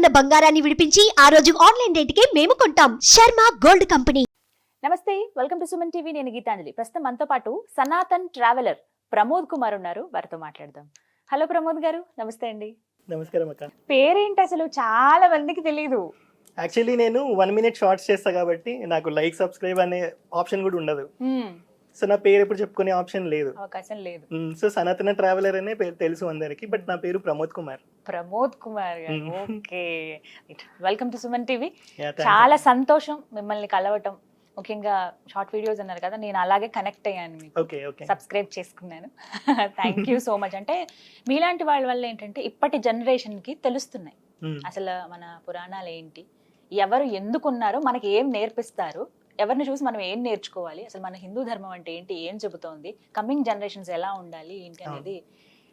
ఉన్న బంగారాన్ని విడిపించి ఆ రోజు ఆన్లైన్ రేటుకే మేము కొంటాం. Sharma gold company. నమస్తే, వెల్కమ్ టు సుమన్ టీవీ. నేను గీతాంజలి. ప్రస్తుతం మనతో పాటు సనాతన్ ట్రావెలర్ ప్రమోద్ కుమార్ ఉన్నారు. వారితో మాట్లాడదాం. హలో ప్రమోద్ గారు, నమస్తే అండి. నమస్కారం అక్క. పేరేంటి అసలు చాలా మందికి తెలియదు. యాక్చువల్లీ నేను 1 minute షార్ట్స్ చేస్తా కాబట్టి నాకు లైక్ సబ్స్క్రైబ్ అనే ఆప్షన్ కూడా ఉండదు. సో నా పేరు ఎప్పుడు చెప్పుకునే ఆప్షన్ లేదు, అవకాశం లేదు. సో సనాతన ట్రావెలర్ అనే పేరు తెలుసు అందరికి, బట్ నా పేరు ప్రమోద్ కుమార్. ప్రమోద్ కుమార్ గారు, okay. Welcome to Suman TV. Yeah, thanks. చాలా సంతోషం మిమ్మల్ని కలవటం. ముఖ్యంగా షార్ట్ వీడియోస్ అన్నారు కదా, నేను అలాగే కనెక్ట్ అయ్యాను, సబ్స్క్రైబ్ చేసుకున్నాను. Thank you so much. అంటే మీలాంటి వాళ్ళ వల్ల ఏంటంటే ఇప్పటి జనరేషన్ కి తెలుస్తున్నాయి అసలు మన పురాణాలు ఏంటి, ఎవరు ఎందుకున్నారో, మనకి ఏం నేర్పిస్తారు, ఎవరిని చూసి మనం ఏం నేర్చుకోవాలి, అసలు మన హిందూ ధర్మం అంటే ఏంటి, ఏం చెబుతోంది, కమింగ్ జనరేషన్స్ ఎలా ఉండాలి ఏంటి అనేది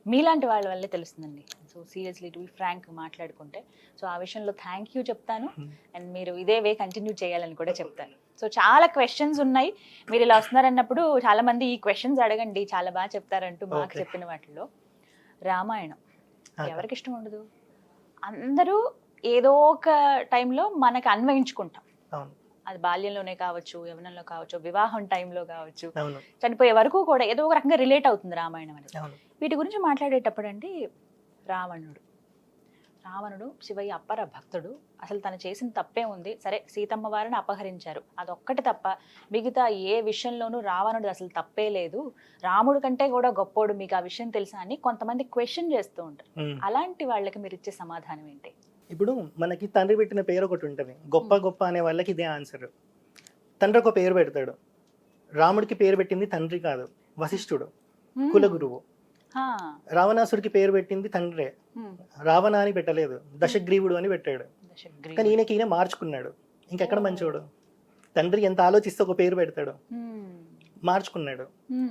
మీలాంటి వాళ్ళ వల్లే తెలుస్తుందండి. So seriously to be frank మాట్లాడుకుంటే, సో ఆ విషయంలో థ్యాంక్ యూ చెప్తాను. అండ్ మీరు ఇదే వే కంటిన్యూ చేయాలని కూడా చెప్తాను. సో చాలా క్వశ్చన్స్ ఉన్నాయి, మీరు ఇలా వస్తున్నారన్నప్పుడు చాలా మంది ఈ క్వశ్చన్స్ అడగండి, చాలా బాగా చెప్తారంటూ మాకు చెప్పిన వాటిలో రామాయణం ఎవరికి ఇష్టం ఉండదు? అందరూ ఏదో ఒక టైంలో మనకు అన్వయించుకుంటాం. అది బాల్యంలోనే కావచ్చు, యవ్వనంలో కావచ్చు, వివాహం టైంలో కావచ్చు, చనిపోయే వరకు కూడా ఏదో ఒక రకంగా రిలేట్ అవుతుంది రామాయణం అనేది. వీటి గురించి మాట్లాడేటప్పుడు అండి, రావణుడు శివయ్య అప్పర భక్తుడు. అసలు తను చేసిన తప్పే ఉంది. సరే, సీతమ్మ వారిని అపహరించారు, అదొక్కటి తప్ప మిగతా ఏ విషయంలోనూ రావణుడు అసలు తప్పే లేదు, రాముడు కంటే కూడా గొప్పోడు, మీకు ఆ విషయం తెలుసా అని కొంతమంది క్వశ్చన్ చేస్తూ ఉంటారు. అలాంటి వాళ్ళకి మీరు ఇచ్చే సమాధానం ఏంటి? ఇప్పుడు మనకి తండ్రి పెట్టిన పేరు ఒకటి ఉంటుంది, గొప్ప గొప్ప అనే వాళ్ళకి ఇదే ఆన్సర్. తండ్రి ఒక పేరు పెడతాడు. రాముడికి పేరు పెట్టింది తండ్రి కాదు, వశిష్ఠుడు, కులగురువు. రావణాసుడికి పేరు పెట్టింది తండ్రే, రావణ అని పెట్టలేదు, దశగ్రీవుడు అని పెట్టాడు. కానీ ఈయన మార్చుకున్నాడు. ఇంకెక్కడ మంచోడు? తండ్రి ఎంత ఆలోచిస్తే ఒక పేరు పెడతాడు, మార్చుకున్నాడు,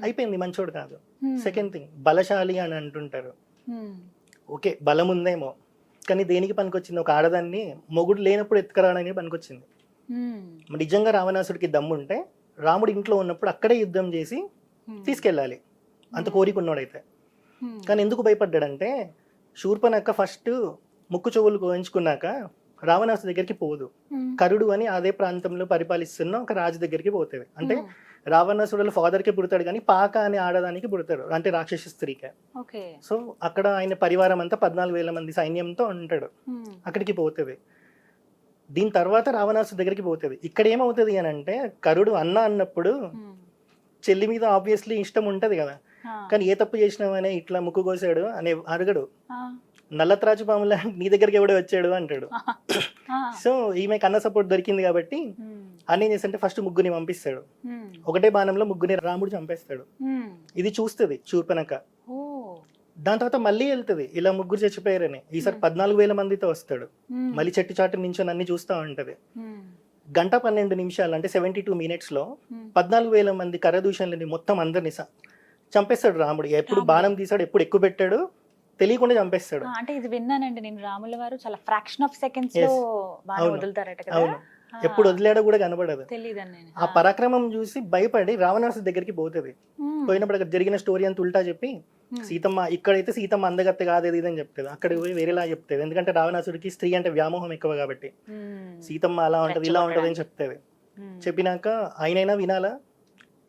అయిపోయింది, మంచోడు కాదు. సెకండ్ థింగ్, బలశాలి అని అంటుంటారు. ఓకే, బలం ఉందేమో, కానీ దేనికి పనికొచ్చింది? ఒక ఆడదాన్ని మొగుడు లేనప్పుడు ఎత్తుకరాడని పనికొచ్చింది. నిజంగా రావణాసుడికి దమ్ముంటే రాముడు ఇంట్లో ఉన్నప్పుడు అక్కడే యుద్ధం చేసి తీసుకెళ్ళాలి, అంత కోరిక ఉన్నాడైతే. కానీ ఎందుకు భయపడ్డాడంటే, శూర్పణఖ ఫస్ట్ ముక్కు చెవులు కోయించుకున్నాక రావణాసు దగ్గరికి పోదు, కరుడు అని అదే ప్రాంతంలో పరిపాలిస్తున్న ఒక రాజు దగ్గరికి పోతుంది. అంటే రావణాసుడు ఫాదర్కే పుడతాడు, కానీ పాక అనే ఆడదానికి పుడతాడు, అంటే రాక్షస స్త్రీకే. సో అక్కడ ఆయన పరివారం అంతా 14,000 మంది సైన్యంతో ఉంటాడు, అక్కడికి పోతుంది. దీని తర్వాత రావణాసు దగ్గరికి పోతుంది. ఇక్కడ ఏమవుతుంది అని అంటే, కరుడు అన్న అన్నప్పుడు చెల్లి మీద ఆబ్వియస్లీ ఇష్టం ఉంటది కదా, కానీ ఏ తప్పు చేసినావనే ఇట్లా ముక్కు కోసాడు అనే అడగడు. నల్లత్రాజు పాముల నీ దగ్గరికి ఎవడో వచ్చాడు అంటాడు. సో ఈమె కన్న సపోర్ట్ దొరికింది కాబట్టి అన్న ఏం చేస్తుంటే ఫస్ట్ ముగ్గురిని పంపిస్తాడు, ఒకటే బాణంలో ముగ్గురిని రాముడు చంపేస్తాడు. ఇది చూస్తుంది శూర్పణఖ. దాని తర్వాత మళ్ళీ వెళ్తుంది, ఇలా ముగ్గురు చచ్చిపోయారని. ఈసారి 14,000 మందితో వస్తాడు, మళ్ళీ చెట్టు చాటు నించొని అన్ని చూస్తూ ఉంటది. 1:12 అంటే 72 minutes లో 14,000 మంది కరదూషణలని మొత్తం అందరిని చంపేస్తాడు రాముడు. ఎప్పుడు బాణం తీసాడు, ఎప్పుడు ఎక్కువ పెట్టాడు తెలియకుండా చంపేస్తాడు. అంటే ఇది విన్నానండి నేను, రాముల వారు చాలా ఫ్రాక్షన్ ఆఫ్ సెకండ్స్ లో బాణం వదులుతారట కదా. అవును, ఎప్పుడు వదిలేడో కూడా కనబడదు. ఆ పరాక్రమం చూసి భయపడి రావణాసు దగ్గరికి పోతుంది. పోయినప్పుడు అక్కడ జరిగిన స్టోరీ అంతా ఉల్టా చెప్పి, సీతమ్మ ఇక్కడైతే సీతమ్మ అందగత్తె కాదు ఇది అని చెప్తుంది, అక్కడ పోయి వేరేలా చెప్తుంది. ఎందుకంటే రావణాసుడికి స్త్రీ అంటే వ్యామోహం ఎక్కువ కాబట్టి, సీతమ్మ అలా ఉంటది ఇలా ఉంటది అని చెప్తుంది. చెప్పినాక ఆయనైనా వినాలా,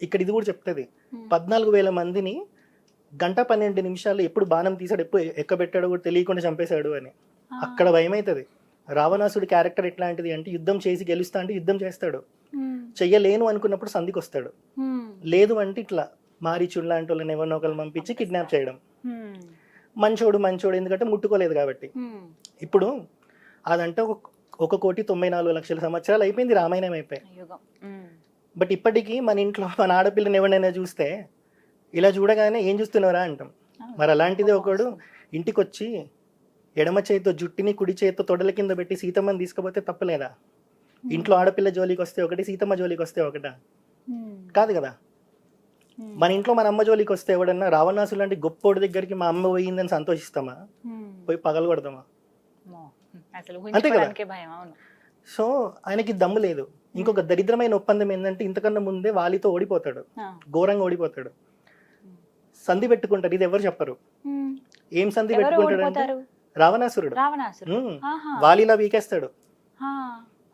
ఇక్కడ ఇది కూడా చెప్తుంది. 14,000 మందిని 1:12 ఎప్పుడు బాణం తీసాడు, ఎప్పుడు ఎక్కబెట్టాడో కూడా తెలియకుండా చంపేశాడు అని. అక్కడ భయం అవుతుంది. రావణాసుడి క్యారెక్టర్ ఎట్లాంటిది అంటే, యుద్ధం చేసి గెలుస్తా అంటే యుద్ధం చేస్తాడు, చెయ్యలేను అనుకున్నప్పుడు సంధికి వస్తాడు, లేదు అంటే ఇట్లా మారీచుడు లాంటి వాళ్ళని ఎవరినో ఒకరు పంపించి కిడ్నాప్ చేయడం. మంచోడు ఎందుకంటే ముట్టుకోలేదు కాబట్టి. ఇప్పుడు అదంటే 1,94,00,000 సంవత్సరాలు అయిపోయింది, రామాయణం అయిపోయి. బట్ ఇప్పటికీ మన ఇంట్లో మన ఆడపిల్లని ఎవరైనా చూస్తే ఇలా చూడగానే ఏం చూస్తున్నారా అంటాం. మరి అలాంటిది ఒకడు ఇంటికి వచ్చి ఎడమ చేతితో జుట్టిని కుడి చేతితో తొడల కింద పెట్టి సీతమ్మని తీసుకుపోతే తప్పలేదా? ఇంట్లో ఆడపిల్ల జోలికి వస్తే ఒకటి, సీతమ్మ జోలికి వస్తే ఒకటా? కాదు కదా. మన ఇంట్లో మన అమ్మ జోలికి వస్తే ఎవడన్నా రావణాసు లాంటి గొప్పోడి దగ్గరికి మా అమ్మ పోయిందని సంతోషిస్తామా? పోయి పగలు కొడతామా? అంతే కదా. సో ఆయనకి దమ్ము లేదు. ఇంకొక దరిద్రమైన ఒప్పందం ఏంటంటే, ఇంతకన్నా ముందే వాలితో ఓడిపోతాడు, ఘోరంగా ఓడిపోతాడు. సంధి పెట్టుకుంటారు, ఇది ఎవరు చెప్పరు. ఏం సంధి పెట్టుకుంటాడు అంటే, రావణాసురుడు. రావణాసురుడు. ఉమ్. ఆహా. వాలిలా వీకేస్తాడు. ఆ.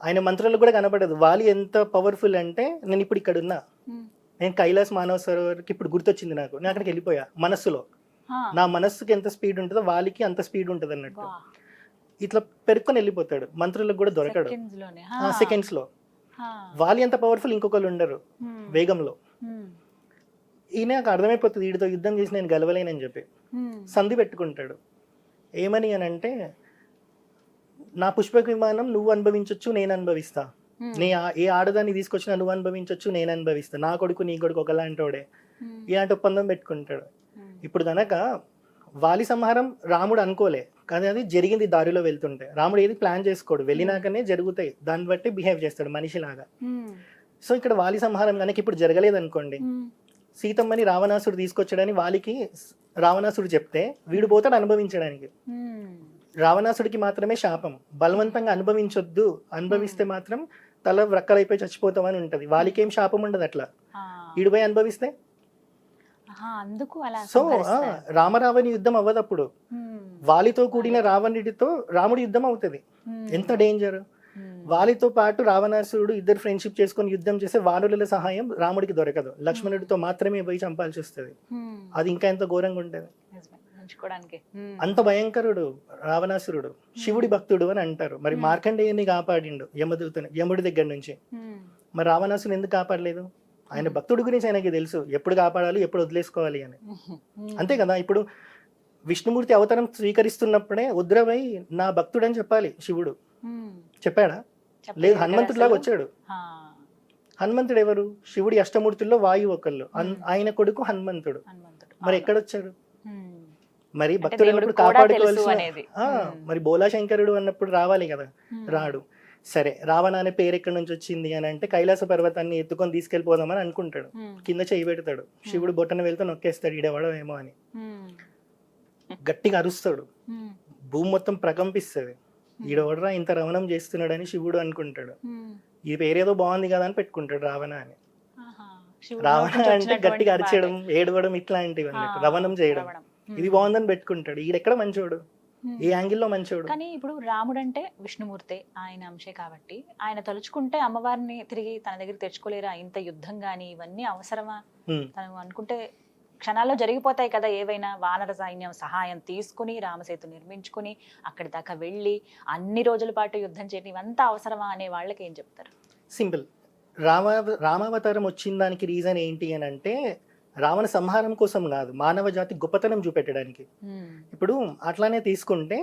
ఆయన మంత్రులకు కూడా కనపడదు. వాలి ఎంత పవర్ఫుల్ అంటే, నేను ఇప్పుడు ఇక్కడ ఉన్నా, ఉమ్. నేను కైలాస్ మానవ సరోవర్కి ఇప్పుడు గుర్తొచ్చింది నాకు, నేను అక్కడికి వెళ్ళిపోయా మనస్సులో. ఆ. నా మనస్సుకి ఎంత స్పీడ్ ఉంటుందో వాలికి అంత స్పీడ్ ఉంటుంది అన్నట్టు. వా. ఇట్లా పెరుక్కొని వెళ్ళిపోతాడు, మంత్రులకు కూడా దొరకడు. Seconds లోనే. సెకండ్స్ లో. ఆ. వాలి అంత పవర్ఫుల్ ఇంకొకరు ఉండరు ఉమ్. వేగంలో. ఉమ్. ఈయన నాకు అర్థమైపోతుంది వీడితో యుద్ధం చేసి నేను గెలవలేనని చెప్పి ఉమ్. సంధి పెట్టుకుంటాడు. ఏమని అని అంటే, నా పుష్పక విమానం నువ్వు అనుభవించొచ్చు, నేను అనుభవిస్తా. ఉమ్. ఏ ఆడదాన్ని తీసుకొచ్చినా నువ్వు అనుభవించొచ్చు, నేను అనుభవిస్తా. నా కొడుకు నీ కొడుకు ఒకలాంటోడే. ఉమ్. ఇలాంటి ఒప్పందం పెట్టుకుంటాడు. ఉమ్. ఇప్పుడు కనుక వాలి సంహారం రాముడు అనుకోలే, కానీ అది జరిగింది దారిలో వెళ్తుంటే. రాముడు ఏది ప్లాన్ చేసుకోడు, వెళ్ళినాకనే జరుగుతాయి, దాన్ని బట్టి బిహేవ్ చేస్తాడు మనిషిలాగా. ఉమ్. సో ఇక్కడ వాలి సంహారం కనుక ఇప్పుడు జరగలేదు అనుకోండి, ఉమ్. సీతమ్మని రావణాసుడు తీసుకొచ్చాడని వాలికి రావణాసుడు చెప్తే వీడు పోతాడు అనుభవించడానికి. ఉమ్. రావణాసుడికి మాత్రమే శాపం, బలవంతంగా అనుభవించొద్దు, అనుభవిస్తే మాత్రం తల వ్రక్కలైపోయి చచ్చిపోతామని ఉంటది. వాలికి ఏం శాపం ఉండదు అట్లా. ఆ. ఈడు పోయి అనుభవిస్తే. ఆహా, అందుకు అలా సో సంహరిస్తారు. రామరావణి యుద్ధం అవ్వదు అప్పుడు. ఉమ్. వాలితో కూడిన రావణుడితో రాముడి యుద్ధం అవుతుంది. ఉమ్. ఎంత డేంజర్. ఉమ్. వాలితో పాటు రావణాసురుడు ఇద్దరు ఫ్రెండ్షిప్ చేసుకొని యుద్ధం చేస్తే వానరుల సహాయం రాముడికి దొరకదు, లక్ష్మణుడితో మాత్రమే పోయి చంపాల్సి వస్తుంది. ఉమ్. అది ఇంకా ఎంత ఘోరంగా ఉంటుంది. నిజమే. ఉంచుకోవడానికి. ఉమ్. అంత భయంకరుడు రావణాసురుడు. శివుడి భక్తుడు అని అంటారు. మరి మార్కండేయుని కాపాడిండు యముడి దగ్గర నుంచి. ఉమ్. మరి రావణాసురుని ఎందుకు కాపాడలేదు? ఆయన భక్తుడి గురించి ఆయనకి తెలుసు, ఎప్పుడు కాపాడాలి ఎప్పుడు వదిలేసుకోవాలి అని. ఉమ్. అంతే కదా. ఇప్పుడు విష్ణుమూర్తి అవతారం స్వీకరిస్తున్నప్పుడే ఉద్రవై నా భక్తుడు అని చెప్పాలి శివుడు. ఉమ్. చెప్పాడా? చెప్పలేదు లేదు, కదా హనుమంతుడిలాగా అసలు. వచ్చాడు. ఆ. హనుమంతుడు ఎవరు? శివుడి అష్టమూర్తుల్లో వాయువు ఒకళ్ళు, ఆయన కొడుకు హనుమంతుడు. హనుమంతుడు. మరి అవును. ఎక్కడొచ్చాడు? ఉమ్. మరి అంటే భక్తుడు దేవుడికి అన్నప్పుడు కూడా తెలుసు కాపాడుకోవాల్సిన అనేది. మరి బోలాశంకరుడు అన్నప్పుడు రావాలి కదా, ఉమ్. రాడు. సరే, రావణ అనే పేరు ఎక్కడి నుంచి వచ్చింది అని అంటే, కైలాస పర్వతాన్ని ఎత్తుకొని తీసుకెళ్ళిపోదామని అనుకుంటాడు. ఉమ్. కింద చేయి పెడతాడు, శివుడు బొట్టన వెళ్తే నొక్కేస్తాడు, ఈడెవడో ఏమో అని. ఉమ్. గట్టిగా అరుస్తాడు, ఉమ్. భూమి మొత్తం ప్రకంపిస్తుంది. ఈడెవడరా ఇంత రవణం చేస్తున్నాడని శివుడు అనుకుంటాడు. ఉమ్. ఈ పేరేదో బాగుంది కదా అని పెట్టుకుంటాడు రావణ అని. ఆహా. శివుడి రావణ నోటి నుంచి అంటే వచ్చినటువంటి గట్టిగా అరిచేయడం, మాటే. ఏడవడం, ఇట్లాంటివి అన్నట్టు. ఆ, రవణం చేయడం. రవణం. ఇది బాగుందని పెట్టుకుంటాడు. ఈడెక్కడ మంచోడు, ఉమ్. ఏ యాంగిల్లో మంచోడు? కానీ ఇప్పుడు రాముడు అంటే విష్ణుమూర్తి, ఆయన అంశే కాబట్టి ఆయన తలుచుకుంటే అమ్మవారిని తిరిగి తన దగ్గర తెచ్చుకోలేరా? ఇంత యుద్ధం గాని ఇవన్నీ అవసరమా? ఉమ్. తను అనుకుంటే క్షణాల్లో జరిగిపోతాయి కదా ఏవైనా. వానర సైన్యం సహాయం తీసుకుని రామసేతు నిర్మించుకుని అక్కడి దాకా వెళ్ళి అన్ని రోజుల పాటు యుద్ధం చేయడం ఇవంతా అవసరమా అనే వాళ్ళకి ఏం చెప్తారు? సింపుల్. రామావతారం వచ్చిన దానికి రీజన్ ఏంటి అని అంటే, రావణ సంహారం కోసం కాదు, మానవ జాతి గొప్పతనం చూపెట్టడానికి. ఉమ్. ఇప్పుడు అట్లానే తీసుకుంటే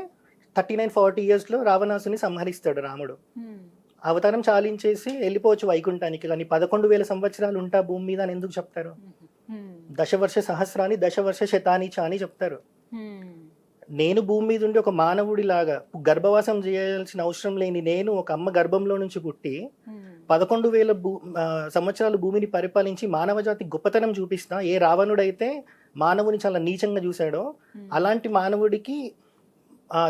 39-40 yearsలో రావణాసుని సంహరిస్తాడు రాముడు. ఉమ్. అవతారం చాలించేసి వెళ్ళిపోవచ్చు వైకుంఠానికి, కానీ 11,000 సంవత్సరాలు ఉంటా భూమి మీద అని ఎందుకు చెప్తారు? ఉమ్. దశవర్ష సహస్రాన్ని దశవర్ష శతాని చ అని చెప్తారు. ఉమ్. నేను భూమి మీద ఉండి ఒక మానవుడిలాగా గర్భవాసం చేయాల్సిన అవసరం లేని నేను, ఒక అమ్మ గర్భంలో నుంచి పుట్టి ఉమ్. 11,000 సంవత్సరాలు భూమిని పరిపాలించి మానవ జాతి గొప్పతనం చూపిస్తా. ఏ రావణుడైతే మానవుని చాలా నీచంగా చూశాడో అలాంటి మానవుడికి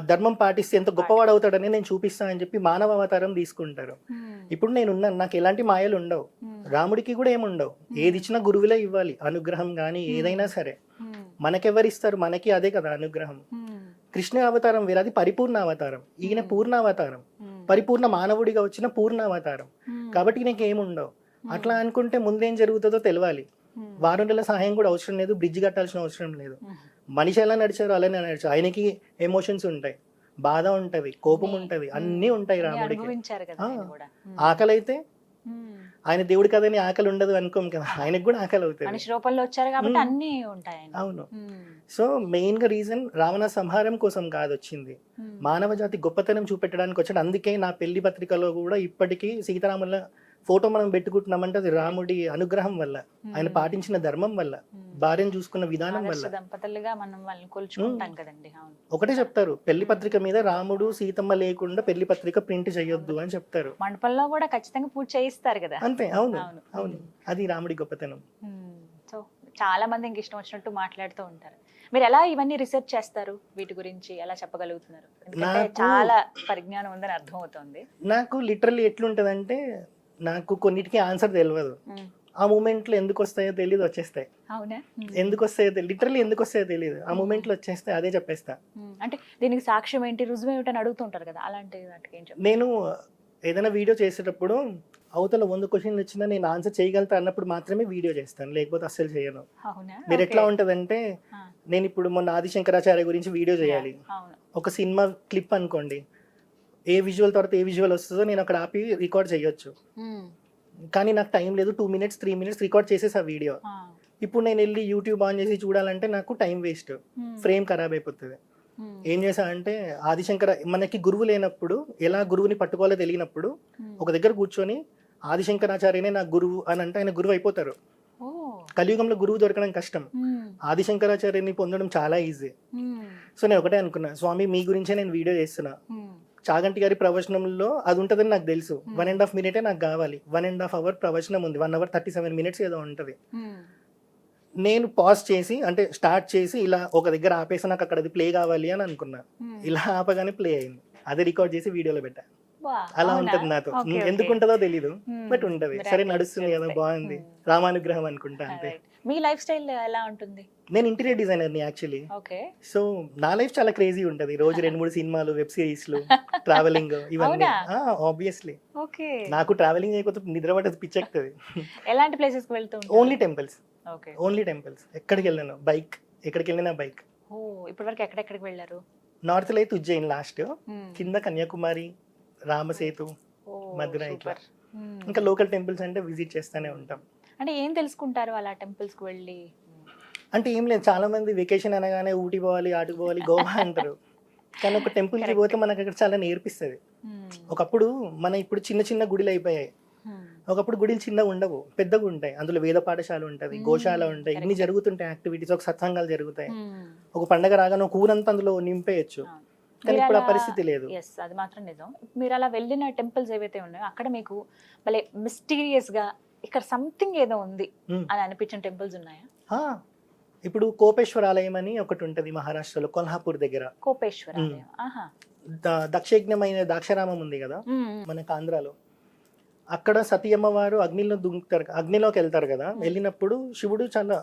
ధర్మం పాటిస్తే ఎంత గొప్పవాడు అవుతాడని నేను చూపిస్తా అని చెప్పి మానవ అవతారం తీసుకుంటారు. ఉమ్. ఇప్పుడు నేను ఉన్నాను, నాకు ఎలాంటి మాయలు ఉండవు, ఉమ్. రాముడికి కూడా ఏముండవు. ఏది ఇచ్చినా గురువులే ఇవ్వాలి అనుగ్రహం, కానీ ఏదైనా సరే ఉమ్. మనకెవరిస్తారు? మనకి అదే కదా అనుగ్రహం. ఉమ్. కృష్ణ అవతారం వేరే, అది పరిపూర్ణ అవతారం. ఈయన పూర్ణ అవతారం, ఉమ్. పరిపూర్ణ మానవుడిగా వచ్చిన పూర్ణ అవతారం. ఉమ్. కాబట్టి నీకు ఏముండవు. అట్లా అనుకుంటే ముందేం జరుగుతుందో తెలియాలి. ఉమ్. వానరుల సహాయం కూడా అవసరం లేదు, బ్రిడ్జ్ కట్టాల్సిన అవసరం లేదు. ఉమ్. మనిషి ఎలా నడిచారో అలానే నడిచారు. ఆయనకి ఎమోషన్స్ ఉంటాయి, బాధ ఉంటది, కోపం ఉంటది, అన్నీ ఉంటాయి రాముడికి. అనుభవించారు కదా ఆయన కూడా. ఉమ్. ఆకలి అయితే ఉమ్. ఆయన దేవుడి కదని ఆకలి ఉండదు అనుకోం కదా, ఆయనకు కూడా ఆకలి అవుతుంది. మనిషి రూపంలో వచ్చారు కాబట్టి ఉమ్. అన్ని ఉంటాయి ఆయన. అవును. ఉమ్. సో మెయిన్ గా రీజన్ రావణ సంహారం కోసం కాదు వచ్చింది, ఉమ్. మానవ జాతి గొప్పతనం చూపెట్టడానికి వచ్చాడు. అందుకే నా పెళ్లి పత్రికలో కూడా ఇప్పటికీ సీతారాముల ఫోటో మనం పెట్టుకుంటున్నామంటే అది రాముడి అనుగ్రహం వల్ల, ఆయన పాటించిన ధర్మం వల్ల, భార్యను చూసుకున్న విధానం వల్ల. ఆదర్శ దంపతులుగా మనం వాళ్ళని కొలుచుకుంటాం కదండి. అవును. ఒకటే చెప్తారు, పెళ్లి పత్రిక మీద రాముడు సీతమ్మ లేకుండా పెళ్లి పత్రిక ప్రింట్ చేయొద్దు అని చెప్తారు. మండపంలో కూడా ఖచ్చితంగా పూజ చేయిస్తారు కదా. అంతే. అవును, అవును. అవును, అది రాముడి గొప్పతనం. సో చాలా మంది ఇంక ఇష్టం వచ్చినట్టు మాట్లాడుతూ ఉంటారు. మీరు ఎలా ఇవన్నీ రీసెర్చ్ చేస్తారు? వీటి గురించి ఎలా చెప్పగలుగుతున్నారు? ఎందుకంటే చాలా పరిజ్ఞానం ఉందని అర్థం అవుతుంది. నాకు లిటరల్లీ ఎట్లుంటదంటే, నాకు కొన్నిటికి ఆన్సర్ తెలియదు. ఆ మూమెంట్లో ఎందుకు వస్తాయో తెలియదు, వచ్చేస్తాయి. అవునా? ఎందుకు వస్తాయో తెలియదు, లిటరల్లీ ఎందుకు వస్తాయో తెలియదు, ఆ మూమెంట్లో వచ్చేస్తే అదే చెప్పేస్తా. అంటే దీనికి సాక్ష్యం ఏంటి, రుజువు ఏమిటని అడుగుతుంటారు కదా, అలాంటి వాటికి ఏం చెప్తారు? నేను ఏదైనా వీడియో చేసేటప్పుడు అవతల 100 క్వశ్చన్లు వచ్చినా నేను ఆన్సర్ చేయగలుగుతా అన్నప్పుడు మాత్రమే వీడియో చేస్తాను, లేకపోతే అస్సలు చేయను. అవునా? మీరు ఎట్లా ఉంటదంటే, నేను ఇప్పుడు మొన్న ఆదిశంకరాచార్య గురించి వీడియో చేయాలి, అవును. ఒక సినిమా క్లిప్ అనుకోండి, ఏ విజువల్ తర్వాత ఏ విజువల్ వస్తుందో నేను అక్కడ ఆపి రికార్డ్ చేయొచ్చు. కానీ నాకు టైం లేదు, 2 minutes 3 minutes రికార్డ్ చేసేసి ఆ వీడియో. ఇప్పుడు నేను వెళ్ళి యూట్యూబ్ ఆన్ చేసి చూడాలంటే నాకు టైం వేస్ట్, ఫ్రేమ్ ఖరాబ్ అయిపోతుంది. ఏం చేశా అంటే, ఆదిశంకర మనకి గురువు లేనప్పుడు ఎలా గురువుని పట్టుకోవాలో తెలియనప్పుడు ఒక దగ్గర కూర్చొని ఆదిశంకరాచార్యనే నా గురువు అని అంటే ఆయన గురువు అయిపోతారు. కలియుగంలో గురువు దొరకడం కష్టం, ఆదిశంకరాచార్యని పొందడం చాలా ఈజీ. సో నేను ఒకటే అనుకున్నా, స్వామి మీ గురించే నేను వీడియో చేస్తున్నా. చాగంటి గారి ప్రవచనంలో అది ఉంటుందని నాకు తెలుసు, 1.5 minute నాకు కావాలి, 1.5 hour ప్రవచనం ఉంది, 1 hour 37 minutes ఏదో ఉంటుంది. నేను పాజ్ చేసి అంటే స్టార్ట్ చేసి ఇలా ఒక దగ్గర ఆపేసి నాకు అక్కడ అది ప్లే కావాలి అని అనుకున్నా, ఇలా ఆపగానే ప్లే అయింది, అదే రికార్డ్ చేసి వీడియోలో పెట్టా. అలా ఉంటది నాతో, ఎందుకు ఉంటుందో తెలీదు, బట్ ఉంటది. సరే నడుస్తుంది కదా, బాగుంది, రామానుగ్రహం అనుకుంటా అంతే. మీ లైఫ్ స్టైల్ ఎలా ఉంటుంది? నేను ఇంటీరియర్ డిజైనర్ ని యాక్చువల్లీ. సో నా లైఫ్ చాలా క్రేజీ ఉంటది, రోజు 2-3 సినిమాలు, వెబ్ సిరీస్లు, ట్రావెలింగ్, ఇవన్నీ. ఆబ్వియస్లీ నాకు ట్రావెలింగ్ అయిపోతే నిద్ర పట్టదు, పిచ్చెక్కుతుంది. ఎలాంటి ప్లేసెస్ కి వెళ్తూ? Only temples, only temples. ఎక్కడికి వెళ్ళాను, బైక్, ఎక్కడికి వెళ్ళినా బైక్. ఇప్పటి వరకు ఎక్కడెక్కడికి వెళ్ళారు? నార్త్ లో అయితే ఉజ్జయిన్ లాస్ట్, కింద కన్యాకుమారి, రామసేతు, మధురై, ఇట్లా. ఇంకా లోకల్ టెంపుల్స్ అంటే విజిట్ చేస్తూనే ఉంటాం. అంటే ఏం తెలుసుకుంటారు అలా టెంపుల్స్ కి వెళ్ళి? అంటే ఏం లేదు, చాలా మంది వెకేషన్ అనగానే ఊటీ పోవాలి, ఆటుకు పోవాలి, గోవా అంటారు. కానీ ఒక టెంపుల్ కి పోతే మనకు అక్కడ చాలా నేర్పిస్తుంది. ఒకప్పుడు ఇప్పుడు చిన్న చిన్న గుడిలు అయిపోయాయి, ఒకప్పుడు గుడిలు చిన్నగా ఉండవు, పెద్దగా ఉంటాయి. అందులో వేద పాఠశాల ఉంటుంది, గోశాల ఉంటాయి, ఇన్ని జరుగుతుంటాయి యాక్టివిటీస్, ఒక సత్సంగాలు జరుగుతాయి. ఒక పండగ రాగానే ఒక ఊరంతా అందులో నింపేయచ్చు. కానీ ఇప్పుడు ఆ పరిస్థితి లేదు. అది మాత్రం నిజం. మీరు అలా వెళ్ళిన టెంపుల్స్ ఏవైతే ఉన్నాయో అక్కడ మీకు భలే మిస్టీరియస్ గా ఇక్కడ సంథింగ్ ఏదో ఉంది అని అనిపించిన టెంపుల్స్ ఉన్నాయా? ఇప్పుడు కోపేశ్వర ఆలయం అని ఒకటి ఉంటది మహారాష్ట్రలో, కొల్హాపూర్ దగ్గర. కోపేశ్వర దక్షయజ్ఞమైన దాక్షారామం ఉంది కదా మనకు ఆంధ్రాలో, అక్కడ సతీయమ్మ వారు అగ్నిలో దుంకుతారు, అగ్నిలోకి వెళ్తారు కదా, వెళ్ళినప్పుడు శివుడు చాలా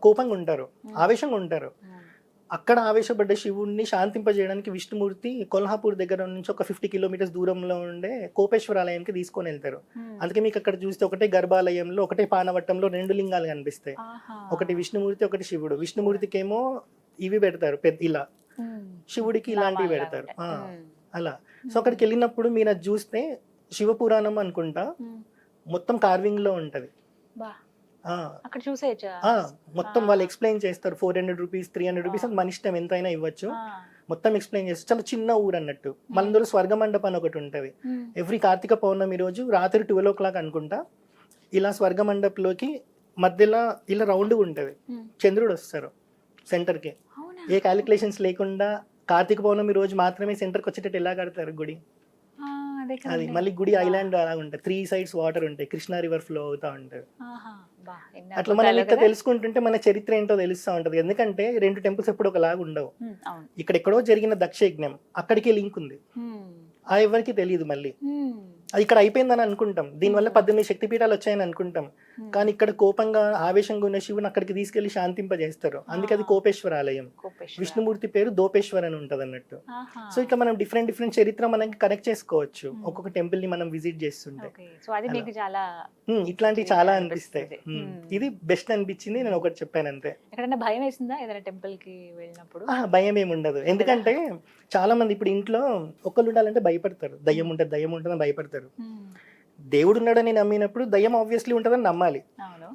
కోపంగా ఉంటారు, ఆవేశంగా ఉంటారు. అక్కడ ఆవేశపడ్డ శివుడిని శాంతింపజేయడానికి విష్ణుమూర్తి కొల్హాపూర్ దగ్గర నుంచి ఒక 50 kilometers దూరంలో ఉండే కోపేశ్వర ఆలయంకి తీసుకొని వెళ్తారు. అందుకే మీకు అక్కడ చూస్తే ఒకటే గర్భాలయంలో, ఒకటే పానవట్టంలో 2 లింగాలు కనిపిస్తాయి, ఒకటి విష్ణుమూర్తి, ఒకటి శివుడు. విష్ణుమూర్తికి ఏమో ఇవి పెడతారు ఇలా, శివుడికి ఇలాంటివి పెడతారు అలా. సో అక్కడికి వెళ్ళినప్పుడు మీరు అది చూస్తే శివపురాణం అనుకుంటా మొత్తం కార్వింగ్ లో ఉంటది. అక్కడ చూసేయచ్చా? మొత్తం వాళ్ళు ఎక్స్ప్లెయిన్ చేస్తారు, 400 rupees 300 rupees అని మన ఇష్టం, ఎంతైనా ఇవ్వచ్చు. మొత్తం ఎక్స్ప్లెయిన్ చేస్తారు, చాలా చిన్న ఊరు అన్నట్టు. మనందరూ స్వర్గ మండపం అని ఒకటి ఉంటది, ఎవ్రీ కార్తీక పౌర్ణమి రోజు రాత్రి 12 o'clock అనుకుంటా ఇలా స్వర్గ మండపంలోకి మధ్యలో ఇలా రౌండ్ ఉంటది, చంద్రుడు వస్తారు సెంటర్ కి. ఏ క్యాలిక్యులేషన్స్ లేకుండా కార్తీక పౌర్ణమి రోజు మాత్రమే సెంటర్కి వచ్చేటట్టు ఎలా కడతారు గుడి. అది మళ్ళీ గుడి ఐలాండ్ అలా ఉంటాయి, 3 sides వాటర్ ఉంటాయి, కృష్ణా రివర్ ఫ్లో అవుతా ఉంటాయి. అట్లా మనం ఇక్కడ తెలుసుకుంటుంటే మన చరిత్ర ఏంటో తెలుస్తూ ఉంటది. ఎందుకంటే 2 temples ఎప్పుడు ఒకలాగా ఉండవు. ఇక్కడ ఎక్కడో జరిగిన దక్షయజ్ఞం అక్కడికి లింక్ ఉంది, ఆ ఎవరికి తెలియదు. మళ్ళీ అది ఇక్కడ అయిపోయిందని అనుకుంటాం, దీనివల్ల 18 శక్తిపీఠాలు వచ్చాయని అనుకుంటాం. కానీ ఇక్కడ కోపంగా ఆవేశంగా ఉన్న శివుని అక్కడికి తీసుకెళ్లి శాంతింపజేస్తారు, అందుకే అది కోపేశ్వర ఆలయం. విష్ణుమూర్తి పేరు దోపేశ్వర్ అని ఉంటది అన్నట్టు. సో ఇట్లా మనం డిఫరెంట్ చరిత్ర మనకి కనెక్ట్ చేసుకోవచ్చు ఒక్కొక్క టెంపుల్ ని మనం విజిట్ చేస్తుంటే. ఇట్లాంటివి చాలా అనిపిస్తాయి. ఇది బెస్ట్ అనిపించింది, నేను ఒకటి చెప్పాను అంతే. భయం వేసిందా ఏదైనా టెంపుల్ కి వెళ్ళినప్పుడు? భయం ఏమి ఉండదు, ఎందుకంటే చాలా మంది ఇప్పుడు ఇంట్లో ఒక్కళ్ళు ఉండాలంటే భయపడతారు, దయ్యం ఉంటుందని భయపడతారు. దేవుడు ఉన్నాడని నమ్మినప్పుడు దయ్యం ఆబ్వియస్లీ ఉంటుందని నమ్మాలి,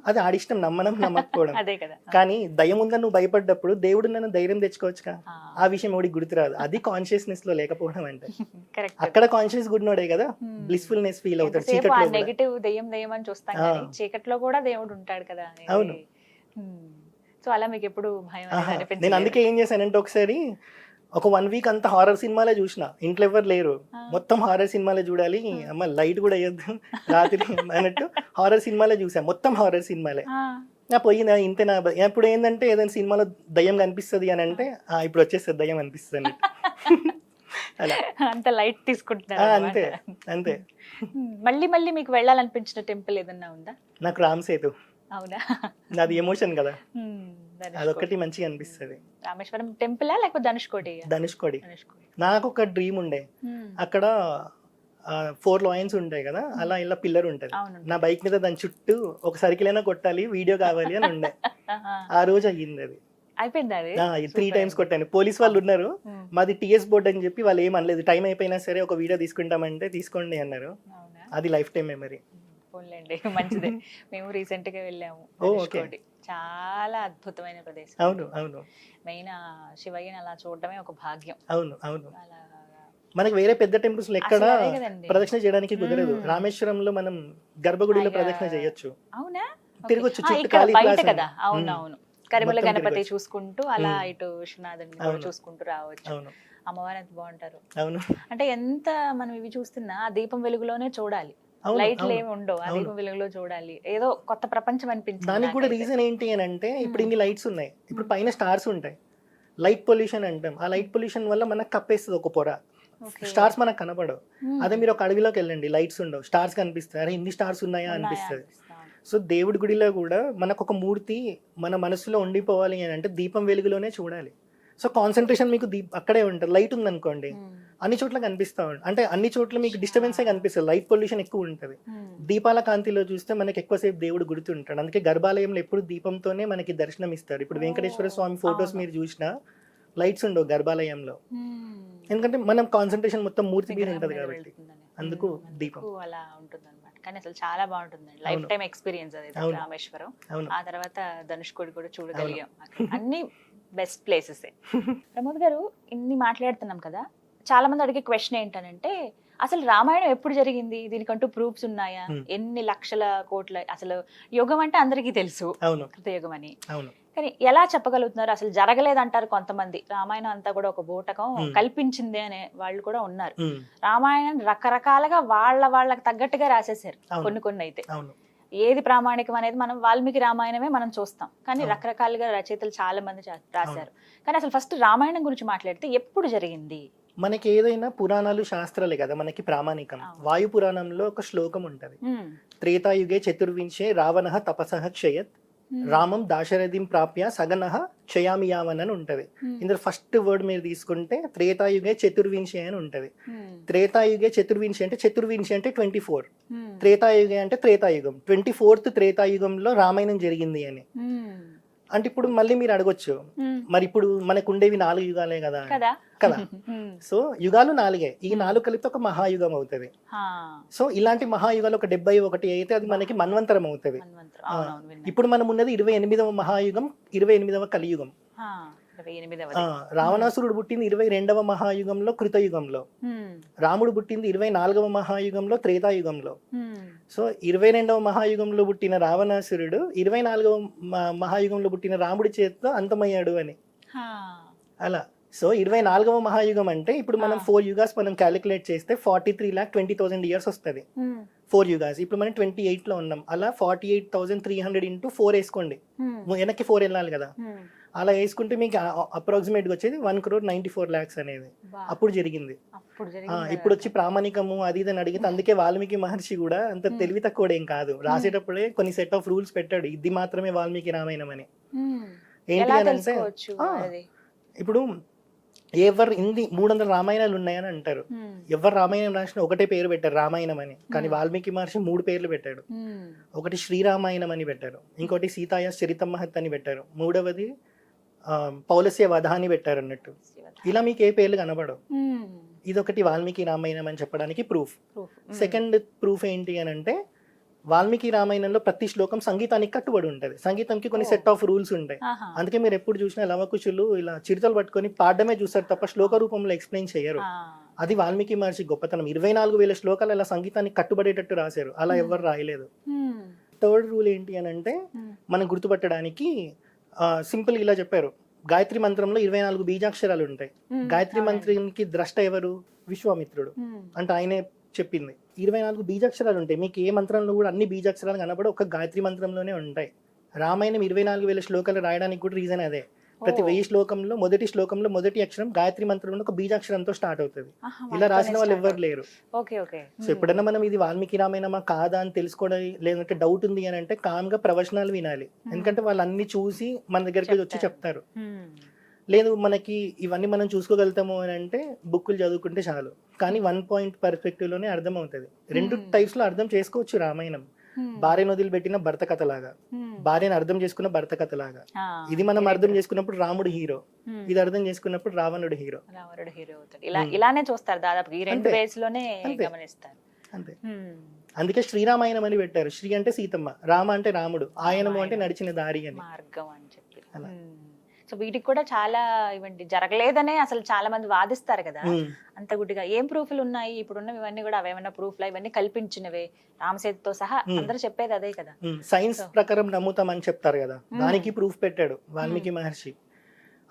అది ఆడిష్టం, నమ్మకపోవడం. కానీ దయ్యం ఉందని నువ్వు భయపడ్డప్పుడు దేవుడు నన్ను ధైర్యం తెచ్చుకోవచ్చుగా, ఆ విషయం ఎవడికి గుర్తురాదు. అది కాన్షియస్నెస్ లో లేకపోవడం అంటే. అక్కడ కాన్షియస్ గుడ్నోడే కదా బ్లిస్ఫుల్నెస్ ఫీల్ అవుతాడు. నెగటివ్ దయ్యం అని చూస్తాం కానీ చీకట్లో కూడా దేవుడు ఉంటాడు కదా. అవును. సో అలా మీకు ఎప్పుడు భయం అనిపించలేదు? నేను అందుకే ఏం చేశానంటే ఒకసారి ఒక 1 week అంతా హారర్ సినిమాలే చూసిన, ఇంట్లో ఎవరు లేరు, మొత్తం హారర్ సినిమాలే చూడాలి, అమ్మ లైట్ కూడా వేయద్దు రాత్రి అన్నట్టు హారర్ సినిమాలే చూసా, మొత్తం హారర్ సినిమాలే. పోయిందా ఇంతే నా. ఇప్పుడు ఏంటంటే ఏదైనా సినిమాలో దయ్యం కనిపిస్తుంది అని అంటే ఇప్పుడు వచ్చేస్తుంది దయ్యం అనిపిస్తుంది. అలా అంత లైట్ తీసుకుంటున్నారు అంతే అన్నమాట. అంతే. మళ్ళీ మళ్ళీ మీకు వెళ్ళాలనిపించిన టెంపుల్ ఏదన్నా ఉందా? నాకు రామ్ సేతు, అవునా? నాది ఎమోషన్ కదా, ధనుష్కోటి. అదొక్కటి మంచిగా అనిపిస్తుంది. రామేశ్వరం టెంపులా లేకపోతే ధనుష్కోటి? ధనుష్కోడి. ధనుష్కోటి. నాకు ఒక డ్రీమ్ ఉండే, అక్కడ 4 లాయన్స్ ఉంటాయి కదా, అలా ఇలా పిల్లర్ ఉంటది, అవును. నా బైక్ మీద దాని చుట్టూ ఒక సర్కిల్ అయినా కొట్టాలి, వీడియో కావాలి అని ఉండే. ఆ రోజు అయ్యింది అది. అయిపోయింది అది. 3 టైమ్స్ కొట్టాను. పోలీస్ వాళ్ళు ఉన్నారు, మాది టిఎస్ బోర్డ్ అని చెప్పి వాళ్ళు ఏం అనలేదు, టైం అయిపోయినా సరే ఒక వీడియో తీసుకుంటామంటే తీసుకోండి అన్నారు. అవునా? అది లైఫ్ టైం మెమరీ. పోన్లేండి, మంచిదే. మేము రీసెంట్ గా వెళ్ళాము ఓ, ధనుష్కోటి. చాలా అద్భుతమైన ప్రదేశం. అవును అవును మెయిన్ శివయ్యని అలా చూడటమే ఒక భాగ్యం. అవును అవును. అలా మనకి వేరే పెద్ద టెంపుల్స్ ఎక్కడ అసలు అదే కదండి. ప్రదక్షిణ చేయడానికి కుదరదు. రామేశ్వరంలో మనం గర్భగుడిలో ప్రదక్షిణ చేయొచ్చు, అవునా? తిరగొచ్చు, చుట్టూ ఇక్కడ ఖాళీ బయట ప్లేస్ కదా. అవును అవును. కరిమల మొత్తం గణపతి తిరగొచ్చు. చూసుకుంటూ అలా ఇటు విశ్వనాథుని కూడా అవును. చూసుకుంటూ రావచ్చు. అవును అమ్మవారు ఎంత బాగుంటారు. అవును అంటే ఎంత మనం ఇవి చూస్తున్నా ఆ దీపం వెలుగులోనే చూడాలి. అవును, లైట్లు అవును. ఏమి ఉండవు, ఆ అవును. దీపం వెలుగులో చూడాలి. ఏదో కొత్త ప్రపంచం అనిపించింది దానికి కూడా నాకైతే. రీజన్ ఏంటి అని అంటే, ఇప్పుడు ఇన్ని లైట్స్ ఉన్నాయి, ఇప్పుడు పైన స్టార్స్ ఉంటాయి, లైట్ పొల్యూషన్ అంటాం, ఆ లైట్ పొల్యూషన్ వల్ల మనకు కప్పేస్తుంది ఒక పొర, Okay. స్టార్స్ మనకు కనపడవు. Hmm. అదే మీరు ఒక అడవిలోకి వెళ్ళండి, లైట్స్ ఉండవు, స్టార్స్ కనిపిస్తాయి, అరే ఇన్ని స్టార్స్ ఉన్నాయా ఉన్నాయా అనిపిస్తుంది. అనిపిస్తుంది. సో దేవుడి గుడిలో కూడా మనకు ఒక మూర్తి మన మనసులో ఉండిపోవాలి అని అంటే దీపం వెలుగులోనే చూడాలి. సో కాన్సన్ట్రేషన్ మీకు అక్కడే ఉంటుంది. లైట్ ఉందనుకోండి, Hmm. అన్ని చోట్ల కనిపిస్తూ ఉంటుంది, అంటే అన్ని చోట్ల మీకు డిస్టర్బెన్సే కనిపిస్తుంది, లైట్ పొల్యూషన్ ఎక్కువ ఉంటుంది. Hmm. దీపాల కాంతిలో చూస్తే మనకి ఎక్కువసేపు దేవుడు గుర్తుంటాడు. అందుకే గర్భాలయంలో ఎప్పుడు దీపంతోనే మనకి దర్శనం ఇస్తారు. ఇప్పుడు వెంకటేశ్వర స్వామి ఫొటోస్ అవును. మీరు చూసినా లైట్స్ ఉండవు గర్భాలయంలో, Hmm. ఎందుకంటే మనం కాన్సన్ట్రేషన్ మొత్తం మూర్తి మీద విగ్రహం ఉంటుంది మీద కాబట్టి. వెళ్తుందని. అందుకు అందుకు దీపం. అలా ఉంటుంది అనమాట. కానీ అసలు చాలా బాగుంటుందండి, లైఫ్ అవును. టైం ఎక్స్పీరియన్స్ అది అవును. రామేశ్వరం. అవును ఆ తర్వాత ధనుష్కోడి కూడా చూడగలిగాం. అక్కడ అన్ని బెస్ట్ ప్లేసెస్. ప్రమోద్ గారు, ఇన్ని మాట్లాడుతున్నాం కదా, చాలా మంది అడిగే క్వశ్చన్ ఏంటనంటే, అసలు రామాయణం ఎప్పుడు జరిగింది, దీనికంటూ ప్రూఫ్స్ ఉన్నాయా, ఎన్ని లక్షల కోట్ల, అసలు యుగం అంటే అందరికీ తెలుసు అవును కృతయుగం అని, అవును కానీ ఎలా చెప్పగలుగుతున్నారు? అసలు జరగలేదంటారు కొంతమంది, రామాయణం అంతా కూడా ఒక బూటకం కల్పించిందే అనే వాళ్ళు కూడా ఉన్నారు. రామాయణం రకరకాలుగా వాళ్ళకి తగ్గట్టుగా రాసేసారు అవును. కొన్ని అయితే. అవును ఏది ప్రామాణికం అనేది మనం వాల్మీకి రామాయణమే మనం చూస్తాం, కానీ రకరకాలుగా రచయితలు చాలా మంది రాశారు. కానీ అసలు ఫస్ట్ రామాయణం గురించి మాట్లాడితే ఎప్పుడు జరిగింది? మనకి ఏదైనా పురాణాలు శాస్త్రాలే కదా మనకి ప్రామాణికం. వాయు పురాణంలో ఒక శ్లోకం ఉంటది, త్రేతాయుగే చతుర్వింశే రావణః తపసః క్షయత్ రామం దాశరథిం ప్రాప్య సగనః క్షయామి యావన్ అని ఉంటది. ఇందులో ఫస్ట్ వర్డ్ మీరు తీసుకుంటే త్రేతాయుగే చతుర్వింశే అని ఉంటది. త్రేతాయుగే చతుర్వింశి అంటే, చతుర్వింశి అంటే 24, త్రేతాయుగే అంటే త్రేతాయుగం, 24th త్రేతాయుగంలో రామాయణం జరిగింది అని. అంటే ఇప్పుడు మళ్ళీ మీరు అడగొచ్చు, మరి ఇప్పుడు మనకు ఉండేవి 4 యుగాలే కదా కదా. సో యుగాలు 4, ఈ 4 కలిపి ఒక మహాయుగం అవుతుంది. సో ఇలాంటి మహాయుగాలు ఒక 71 అయితే అది మనకి మన్వంతరం అవుతుంది. ఇప్పుడు మనం ఉన్నది 28వ మహాయుగం, 28వ కలియుగం. రావణాసురుడు పుట్టింది 22వ మహాయుగంలో కృతయుగంలో, రాముడు పుట్టింది 24వ మహాయుగంలో త్రేతాయుగంలో. సో 22వ మహాయుగంలో పుట్టిన రావణాసురుడు 24వ మహాయుగంలో పుట్టిన రాముడి చేతితో అంతమయ్యాడు అని. అలా సో 24వ మహాయుగం అంటే ఇప్పుడు మనం 4 యుగాస్ మనం క్యాలిక్యులేట్ చేస్తే 43,20,000 ఇయర్స్ వస్తుంది. 4 యుగాస్, ఇప్పుడు మనం 28లో ఉన్నాం, అలా 48,300 into 4 వేసుకోండి, వెనక్కి 4 వెళ్ళాలి కదా, అలా వేసుకుంటే మీకు అప్రాక్సిమేట్గా వచ్చేది 1,94,00,000 అనేది అప్పుడు జరిగింది. ఇప్పుడు వచ్చి ప్రామాణికము అది ఇది అని అడిగితే, అందుకే వాల్మీకి మహర్షి కూడా అంత తెలివి తక్కువ ఏం కాదు, రాసేటప్పుడే కొన్ని సెట్ ఆఫ్ రూల్స్ పెట్టాడు, ఇది మాత్రమే వాల్మీకి రామాయణం అని. ఏంటి అని అంటే, ఇప్పుడు ఎవరు ఇన్ని 300 రామాయణాలు ఉన్నాయని అంటారు, ఎవరు రామాయణం రాసిన ఒకటే పేరు పెట్టారు రామాయణం అని, కానీ వాల్మీకి మహర్షి 3 పేర్లు పెట్టాడు. ఒకటి శ్రీరామాయణం అని పెట్టారు, ఇంకోటి సీతాయ చరితం మహత్ అని పెట్టారు, మూడవది పౌలస్య వధ అని పెట్టారు అన్నట్టు. ఇలా మీకు ఏ పేర్లు కనబడవు. ఇదొకటి వాల్మీకి రామాయణం అని చెప్పడానికి ప్రూఫ్. సెకండ్ ప్రూఫ్ ఏంటి అని అంటే, వాల్మీకి రామాయణంలో ప్రతి శ్లోకం సంగీతానికి కట్టుబడి ఉంటుంది, సంగీతంకి కొన్ని సెట్ ఆఫ్ రూల్స్ ఉంటాయి. అందుకే మీరు ఎప్పుడు చూసినా లవకుశులు ఇలా చిరుతలు పట్టుకొని పాడడమే చూస్తారు తప్ప శ్లోక రూపంలో ఎక్స్ప్లెయిన్ చేయరు. అది వాల్మీకి మహర్షి గొప్పతనం. 24,000 శ్లోకాలు అలా సంగీతానికి కట్టుబడేటట్టు రాశారు, అలా ఎవరు రాయలేదు. థర్డ్ రూల్ ఏంటి అని అంటే, మనం గుర్తుపట్టడానికి సింపుల్ ఇలా చెప్పారు, గాయత్రి మంత్రంలో 24 బీజాక్షరాలు ఉంటాయి. గాయత్రి మంత్రానికి ద్రష్ట ఎవరు? విశ్వామిత్రుడు. అంటే ఆయనే చెప్పింది. 24 బీజాక్షరాలు ఉంటాయి, మీకు ఏ మంత్రంలో కూడా అన్ని బీజాక్షరాలు కనబడి ఒక గాయత్రి మంత్రంలోనే ఉంటాయి. రామాయణం 24,000 శ్లోకాలు రాయడానికి కూడా రీజన్ అదే, ప్రతి ఓ. 1000 శ్లోకంలో మొదటి అక్షరం గాయత్రి మంత్రంలో ఒక బీజాక్షరంతో స్టార్ట్ అవుతుంది. ఆహా, ఇలా రాసిన వాటితోనే వాళ్ళు start ఎవ్వరు లేరు. Okay okay. సో ఎప్పుడైనా మనం ఇది వాల్మీకి రామాయణమా కాదా అని తెలుసుకోవడం, లేదంటే డౌట్ ఉంది అని అంటే కామ్ గా ప్రవచనాలు వినాలి. ఎందుకంటే వాళ్ళు అన్ని చూసి మన దగ్గరికి వచ్చి చెప్తారు. లేదు మనకి ఇవన్నీ మనం చూసుకోగలుగుతాము అని అంటే బుక్కులు చదువుకుంటే చాలు. కానీ 1 పాయింట్ పర్స్పెక్టివ్ లోనే అర్థం అవుతుంది. 2 టైప్స్ లో అర్థం చేసుకోవచ్చు రామాయణం. భార్యను వదిలిపెట్టిన భర్త కథలాగా, భార్యను అర్థం చేసుకున్న భర్త కథలాగా. ఇది మనం అర్థం చేసుకున్నప్పుడు రాముడు హీరో, ఇది అర్థం చేసుకున్నప్పుడు రావణుడు హీరో. రావణుడు హీరో అవుతాడు. ఇలానే చూస్తారు దాదాపు ఈ 2 అంతే. వేస్ లోనే అంతే. గమనిస్తారు. అంతే. అందుకే శ్రీరామాయణం అని పెట్టారు. శ్రీ అంటే సీతమ్మ, రామ అంటే రాముడు, ఆయనము అంటే నడిచిన దారి అని. మార్గం అని చెప్పి. అలా. సో వీటికి కూడా చాలా ఇవంటి జరగలేదనే అసలు చాలా మంది వాదిస్తారు కదా. అంత గుడ్డిగా ఏం ప్రూఫ్లు ఉన్నాయి ఇప్పుడున్న ఇవన్నీ కూడా అవేమన్నా ప్రూఫ్లా ఇవన్నీ కల్పించినవే రామసేతుతో సహా అందరూ చెప్పేది అదే కదా. సైన్స్ ప్రకారం నమ్ముతామని చెప్తారు కదా, దానికి ప్రూఫ్ పెట్టాడు వాల్మీకి మహర్షి.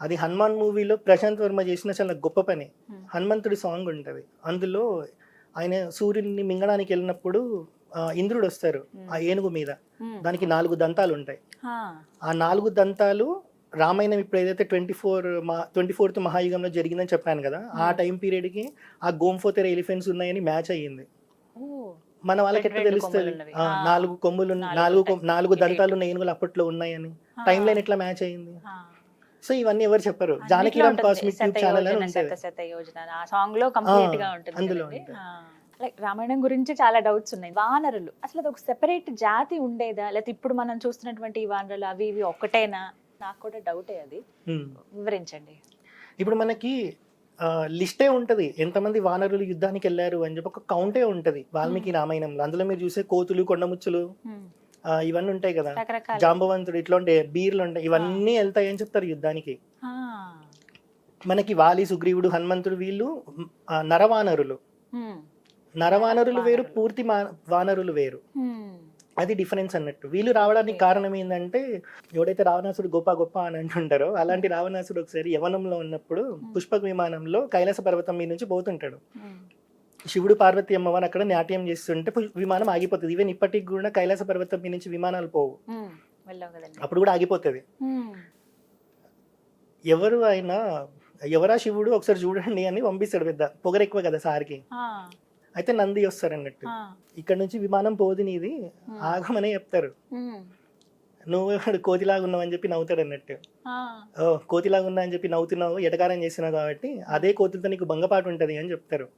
అది హనుమాన్ మూవీలో ప్రశాంత్ వర్మ చేసిన చాలా గొప్ప పని. హనుమంతుడి సాంగ్ ఉంటది, అందులో ఆయన సూర్యుడిని మింగడానికి వెళ్ళినప్పుడు ఇంద్రుడు వస్తారు ఆ ఏనుగు మీద, దానికి 4 దంతాలు ఉంటాయి. ఆ 4 దంతాలు రామాయణం ఇప్పుడు ఏదైతే 24th మహాయుగంలో జరిగిందని చెప్పాను కదా, ఆ టైం పీరియడ్ కి ఆ గోంఫోతెర ఎలిఫెంట్స్ ఉన్నాయని మ్యాచ్ అయ్యింది. మన వాళ్ళకి ఎట్లా తెలుస్తుంది 4 కొమ్ములు 4 దంతాలు ఉన్న ఏనుగులు అప్పట్లో ఉన్నాయని? టైం లైన్ ఎట్లా మ్యాచ్ అయ్యింది? సో ఇవన్నీ ఎవరు చెప్పరు. జానకిరామ్ కాస్మిక్ ట్యూబ్ ఛానల్ అని ఉంటుంది, అందులో లైక్ రామాయణం గురించి చాలా డౌట్స్ ఉన్నాయి. వానరులు అసలు అది ఒక సెపరేట్ జాతి ఉండేదా, లేకపోతే ఇప్పుడు మనం చూస్తున్నటువంటి ఈ వానరులు అవి ఇవి ఒక్కటేనా? నాకు కూడా డౌటే, అది వివరించండి. ఇప్పుడు మనకి లిస్టే ఉంటది ఎంతమంది వానరులు యుద్ధానికి వెళ్ళారు అని చెప్పి, ఒక కౌంటే ఉంటది వాల్మీకి రామాయణంలో. అందులో మీరు చూసే కోతులు, కొండముచ్చులు ఇవన్నీ ఉంటాయి కదా, జాంబవంతుడు, ఇట్లాంటి బీర్లు ఉంటాయి, ఇవన్నీ వెళ్తాయి అని చెప్తారు యుద్ధానికి. మనకి వాలి, సుగ్రీవుడు, హనుమంతుడు వీళ్ళు నరవానరులు. నరవానరులు వేరు, పూర్తి వానరులు వేరు. అది డిఫరెన్స్ అన్నట్టు. వీళ్ళు రావడానికి కారణం ఏంటంటే, ఎవడైతే రావణాసుడు గొప్ప గొప్ప అని అంటుంటారో అలాంటి రావణాసుడు ఒకసారి యవనంలో ఉన్నప్పుడు పుష్పక విమానంలో కైలాస పర్వతం మీద నుంచి పోతుంటాడు. శివుడు పార్వతి అమ్మవారు అక్కడ నాట్యం చేస్తుంటే విమానం ఆగిపోతుంది. ఈవెన్ ఇప్పటికి కూడా కైలాస పర్వతం మీద నుంచి విమానాలు పోవు, అప్పుడు కూడా ఆగిపోతుంది. ఎవరు అయినా ఎవరా శివుడు ఒకసారి చూడండి అని పంపిస్తాడు. పెద్ద పొగరు ఎక్కువ కదా సార్కి. అయితే నంది వస్తారు అన్నట్టు, ఇక్కడ నుంచి విమానం పోదు నీది, ఆగమనే చెప్తారు. నువ్వు కోతిలాగా ఉన్నావు అని చెప్పి నవ్వుతాడు అన్నట్టు. ఓ కోతిలాగా ఉన్నా అని చెప్పి నవ్వుతున్నావు, ఎటకారం చేస్తున్నావు కాబట్టి అదే కోతులతో నీకు భంగపాటు ఉంటది అని చెప్తారు.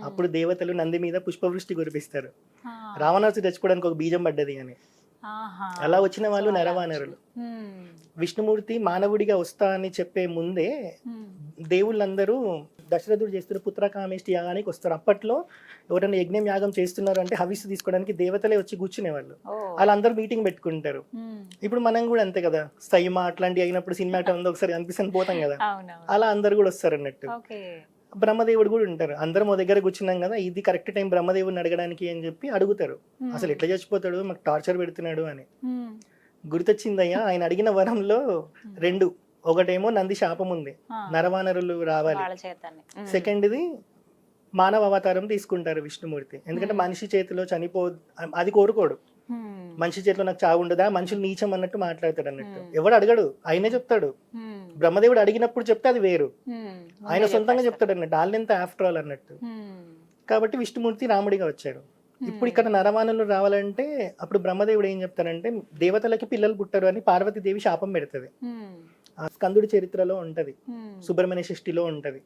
అప్పుడు దేవతలు నంది మీద పుష్పవృష్టి కురిపిస్తారు. రావణాసుడు చచ్చిపోవడానికి ఒక బీజం పడ్డది అని. అలా వచ్చిన వాళ్ళు నరవానరులు. విష్ణుమూర్తి మానవుడిగా వస్తా అని చెప్పే ముందే దేవుళ్ళందరూ దశరథుడు చేస్తున్న పుత్రకామేష్టి యాగానికి వస్తారు. అప్పట్లో ఎవరైనా యజ్ఞం యాగం చేస్తున్నారు అంటే హవిస్సు తీసుకోవడానికి దేవతలే వచ్చి కూర్చునేవాళ్ళు. అలా అందరూ మీటింగ్ పెట్టుకుంటారు. ఇప్పుడు మనం కూడా అంతే కదా, సైమా అట్లాంటి అయినప్పుడు సినిమా ఉందో ఒకసారి అనిపిస్తుంది పోతాం కదా, అలా అందరు కూడా వస్తారు అన్నట్టు. బ్రహ్మదేవుడు కూడా ఉంటారు. అందరం మా దగ్గర కూర్చున్నాం కదా, ఇది కరెక్ట్ టైం బ్రహ్మదేవుడిని అడగడానికి అని చెప్పి అడుగుతారు. అసలు ఎట్లా చచ్చిపోతాడు, మాకు టార్చర్ పెడుతున్నాడు అని. గుర్తొచ్చిందయ్యా, ఆయన అడిగిన వరంలో 2, ఒకటేమో నంది శాపం ఉంది, నరవానరులు రావాలి. సెకండ్ది మానవ అవతారం తీసుకుంటారు విష్ణుమూర్తి. ఎందుకంటే మనిషి చేతిలో అది కోరుకోడు. మనిషి చేతిలో నాకు చావు ఉండదా, మనుషులు నీచం అన్నట్టు మాట్లాడతాడు అన్నట్టు. ఎవడు అడగడు, ఆయనే చెప్తాడు. బ్రహ్మదేవుడు అడిగినప్పుడు చెప్తే అది వేరు, ఆయన సొంతంగా చెప్తాడు అన్నట్టు. వాళ్ళెంత ఆఫ్టర్ ఆల్ అన్నట్టు. కాబట్టి విష్ణుమూర్తి రాముడిగా వచ్చాడు. ఇప్పుడు ఇక్కడ నరవానరులు రావాలంటే అప్పుడు బ్రహ్మదేవుడు ఏం చెప్తారంటే, దేవతలకి పిల్లలు పుట్టరు అని పార్వతీదేవి శాపం పెడుతుంది. స్కందుడి చరిత్రలో ఉంటది, సుబ్రహ్మణ్య షష్ఠిలో ఉంటది.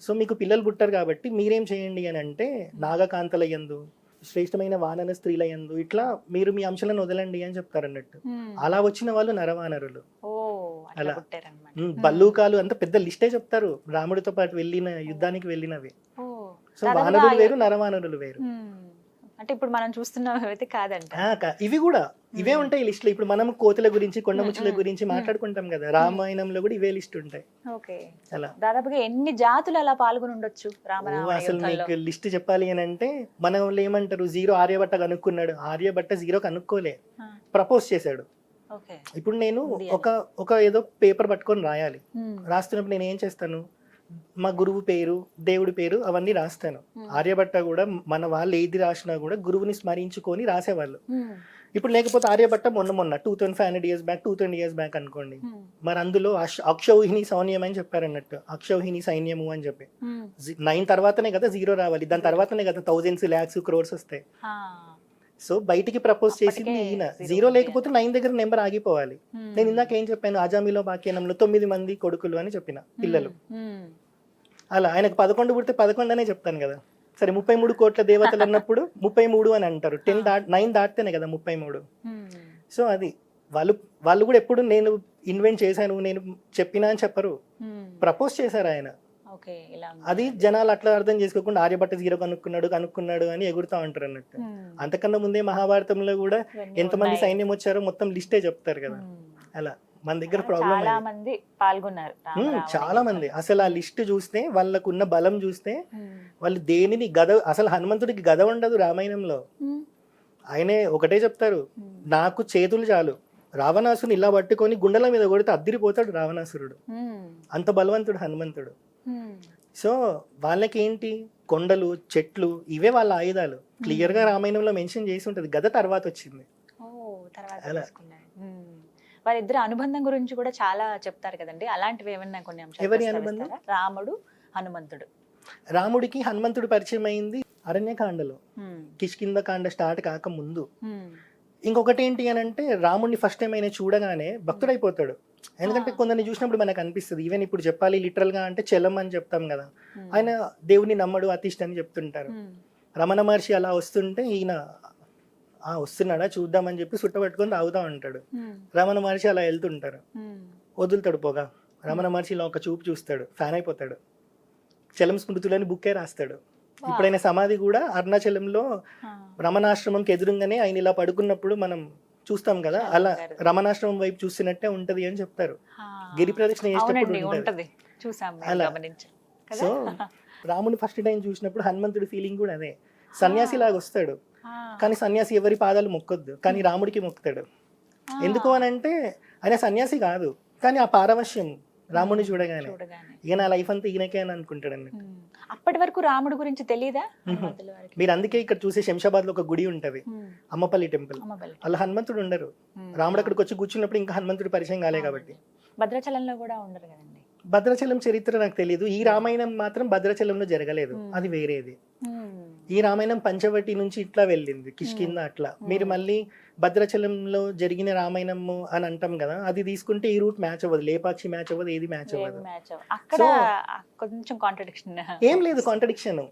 సో మీకు పిల్లలు పుట్టారు కాబట్టి మీరేం చేయండి అని అంటే, నాగకాంతల యందు, శ్రేష్టమైన వానర స్త్రీల యందు ఇట్లా మీరు మీ అంశాలను వదలండి అని చెప్తారు అన్నట్టు. అలా వచ్చిన వాళ్ళు నరవానరులు. అలా బల్లూకాలు అంత పెద్ద లిస్టే చెప్తారు రాముడితో పాటు వెళ్ళిన యుద్ధానికి వెళ్ళినవి. సో వానరులు వేరు, నరవానరులు వేరు. అంటే ఇప్పుడు మనం చూస్తున్నవి కాదంట, ఇవి కూడా ఇవే ఉంటాయి లిస్ట్ లో. ఇప్పుడు మనం కోతుల గురించి, కొండముచ్చుల గురించి మాట్లాడుకుంటాం కదా, రామాయణంలో కూడా ఇవే లిస్ట్ ఉంటాయి. అలా దాదాపుగా ఎన్ని జాతులు అలా పాల్గొని ఉండొచ్చు అసలు మీకు లిస్ట్ చెప్పాలి అని అంటే, మన ఏమంటారు, 0 ఆర్యభట్ట కనుక్కున్నాడు, ఆర్యభట్ట 0 కనుక్కోలే, ప్రపోజ్ చేశాడు. ఇప్పుడు నేను ఒక ఏదో పేపర్ పట్టుకొని రాయాలి. రాస్తున్నప్పుడు నేను ఏం చేస్తాను, మా గురువు పేరు, దేవుడి పేరు అవన్నీ రాస్తాను. ఆర్యభట్ట కూడా మన వాళ్ళు ఏది రాసినా కూడా గురువుని స్మరించుకొని రాసేవాళ్ళు. ఇప్పుడు లేకపోతే ఆర్యభట్ట మొన్న 2500 ఇయర్స్ బ్యాక్ 2000 ఇయర్స్ బ్యాక్ అనుకోండి, మరి అందులో అక్షౌహిణి సౌన్యం అని చెప్పారు అన్నట్టు, అక్షౌహిణి సైన్యము అని చెప్పి 9 తర్వాతనే కదా 0 రావాలి, దాని తర్వాతనే కదా థౌజండ్స్ ల్యాక్స్ క్రోర్స్ వస్తాయి. సో బయటికి ప్రపోజ్ చేసింది ఈయన. 0 లేకపోతే 9 దగ్గర నెంబర్ ఆగిపోవాలి. నేను ఇందాక ఏం చెప్పాను, అజామిలో బాక్యానంలో 9 మంది కొడుకులు అని చెప్పిన పిల్లలు. అలా ఆయనకు 11 పుడితే 11 అనే చెప్తాను కదా. సరే 33 కోట్ల దేవతలు అన్నప్పుడు 33 అని అంటారు. 9 దాటితేనే కదా 33. సో అది వాళ్ళు కూడా ఎప్పుడు నేను ఇన్వెంట్ చేశాను, నేను చెప్పినా అని చెప్పరు, ప్రపోజ్ చేశారు ఆయన. అది జనాలు అట్లా అర్థం చేసుకోకుండా ఆర్యభట్ట 0 కనుక్కున్నాడు అని ఎగురుతా ఉంటారు అన్నట్టు. అంతకన్నా ముందే మహాభారతంలో కూడా ఎంతమంది సైన్యం వచ్చారో మొత్తం లిస్టే చెప్తారు కదా. అలా మన దగ్గర ప్రాబ్లం చాలా మంది. అసలు ఆ లిస్ట్ చూస్తే వాళ్ళకున్న బలం చూస్తే వాళ్ళు దేనిని అసలు హనుమంతుడికి గద ఉండదు రామాయణంలో. ఆయనే ఒకటే చెప్తారు, నాకు చేతులు చాలు, రావణాసుని ఇలా పట్టుకొని గుండెల మీద కొడితే అద్దిరిపోతాడు రావణాసురుడు, అంత బలవంతుడు హనుమంతుడు. సో వాళ్ళకి ఏంటి, కొండలు చెట్లు ఇవే వాళ్ళ ఆయుధాలు. క్లియర్ గా రామాయణంలో మెన్షన్ చేసి ఉంటది. గద తర్వాత వచ్చింది. వారిద్దరు అనుబంధం గురించి కూడా చాలా చెప్తారు కదండి, అలాంటివి ఏమన్నా కొన్ని అంశాలు? ఎవరి అనుబంధం? రాముడు హనుమంతుడు. రాముడికి హనుమంతుడు పరిచయం అయింది అరణ్యకాండలో, కిష్కింద కాండ స్టార్ట్ కాక ముందు. ఇంకొకటి ఏంటి అని అంటే, రాముడిని ఫస్ట్ టైం ఆయన చూడగానే భక్తుడైపోతాడు. ఎందుకంటే కొందరిని చూసినప్పుడు మనకు అనిపిస్తుంది, ఈవెన్ ఇప్పుడు చెప్పాలి లిటరల్ గా అంటే చెలం అని చెప్తాం కదా, ఆయన దేవుని నమ్మడు, అతిష్ట అని చెప్తుంటారు. రమణ మహర్షి అలా వస్తుంటే ఈయన వస్తున్నాడా చూద్దామని చెప్పి సుట్ట పట్టుకొని తాగుతా ఉంటాడు. రమణ మహర్షి అలా వెళ్తుంటారు, వదులుతాడు పొగ. రమణ మహర్షి ఇలా ఒక చూపు చూస్తాడు, ఫ్యాన్ అయిపోతాడు. చలం స్మృతులని బుక్కే రాస్తాడు. ఇప్పుడైన సమాధి కూడా అరుణాచలంలో రమణాశ్రమంకి ఎదురుగానే ఆయన ఇలా పడుకున్నప్పుడు మనం చూస్తాం కదా, అలా రమణాశ్రమం వైపు చూసినట్టే ఉంటది అని చెప్తారు. గిరి ప్రదక్షిణ చేసేటప్పుడు ఉంటది అలా. సో రాముని ఫస్ట్ టైం చూసినప్పుడు హనుమంతుడి ఫీలింగ్ కూడా అదే. సన్యాసి లాగా వస్తాడు, కానీ సన్యాసి ఎవరి పాదాలు మొక్కొద్దు, కానీ రాముడికి మొక్కుతాడు. ఎందుకు అని అంటే ఆయన సన్యాసి కాదు, కానీ ఆ పారవశ్యం రాముడిని చూడగానే ఇక నా లైఫ్ అంతా ఈయనకే అని అనుకుంటాడు అన్నట్టు. అప్పటి వరకు రాముడి గురించి తెలీదా? మీరు అందుకే ఇక్కడ చూసే శంషాబాద్ లో ఒక గుడి ఉంటది, అమ్మపల్లి టెంపుల్. అలా హనుమంతుడు ఉండరు. రాముడు అక్కడికి వచ్చి కూర్చున్నప్పుడు ఇంకా హనుమంతుడు పరిచయం కాలే కాబట్టి. భద్రాచలంలో కూడా ఉండరు కదండి. భద్రాచలం చరిత్ర నాకు తెలియదు. ఈ రామాయణం మాత్రం భద్రాచలంలో జరగలేదు, అది వేరేది. ఈ రామాయణం పంచవటి నుంచి ఇట్లా వెళ్ళింది కిష్కింద అట్లా. మీరు మళ్ళీ భద్రాచలంలో జరిగిన రామాయణము అని అంటాం కదా, అది తీసుకుంటే ఈ రూట్ మ్యాచ్ అవ్వదు, లేపాక్షి మ్యాచ్ అవ్వదు, ఏది మ్యాచ్ అవ్వదు. కొంచెం కాంట్రడిక్షన్ ఏం లేదు, కాంట్రడిక్షన్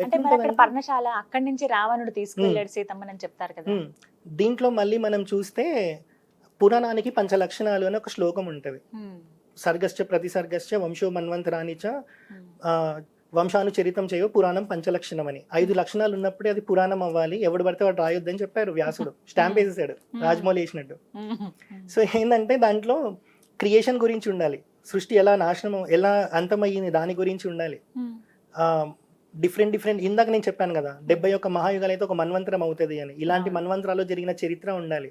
అంటే మరి అక్కడ పర్ణశాల, అక్కడి నుంచి రావణుడు తీసుకెళ్ళాడు సీతమ్మని చెప్తారు కదా. దీంట్లో మళ్ళీ మనం చూస్తే పురాణానికి 5 లక్షణాలు అని ఒక శ్లోకం ఉంటది. సర్గశ్చ ప్రతిసర్గశ్చ వంశో మన్వంతరాని చ వంశానుచరితం చేయో పురాణం 5 లక్షణం అని. 5 లక్షణాలు ఉన్నప్పుడే అది పురాణం అవ్వాలి, ఎవడు పడితే వాడు రాయొద్దని చెప్పారు వ్యాసుడు. స్టాంప్ వేసేసాడు, రాజమౌళి వేసినట్టు. సో ఏంటంటే దాంట్లో క్రియేషన్ గురించి ఉండాలి, సృష్టి ఎలా నాశనం ఎలా అంతమయ్యింది దాని గురించి ఉండాలి. డిఫరెంట్ ఇందాక నేను చెప్పాను కదా 71 మహాయుగాలు అయితే ఒక మన్వంతరం అవుతుంది అని, ఇలాంటి మన్వంతరాలు జరిగిన చరిత్ర ఉండాలి.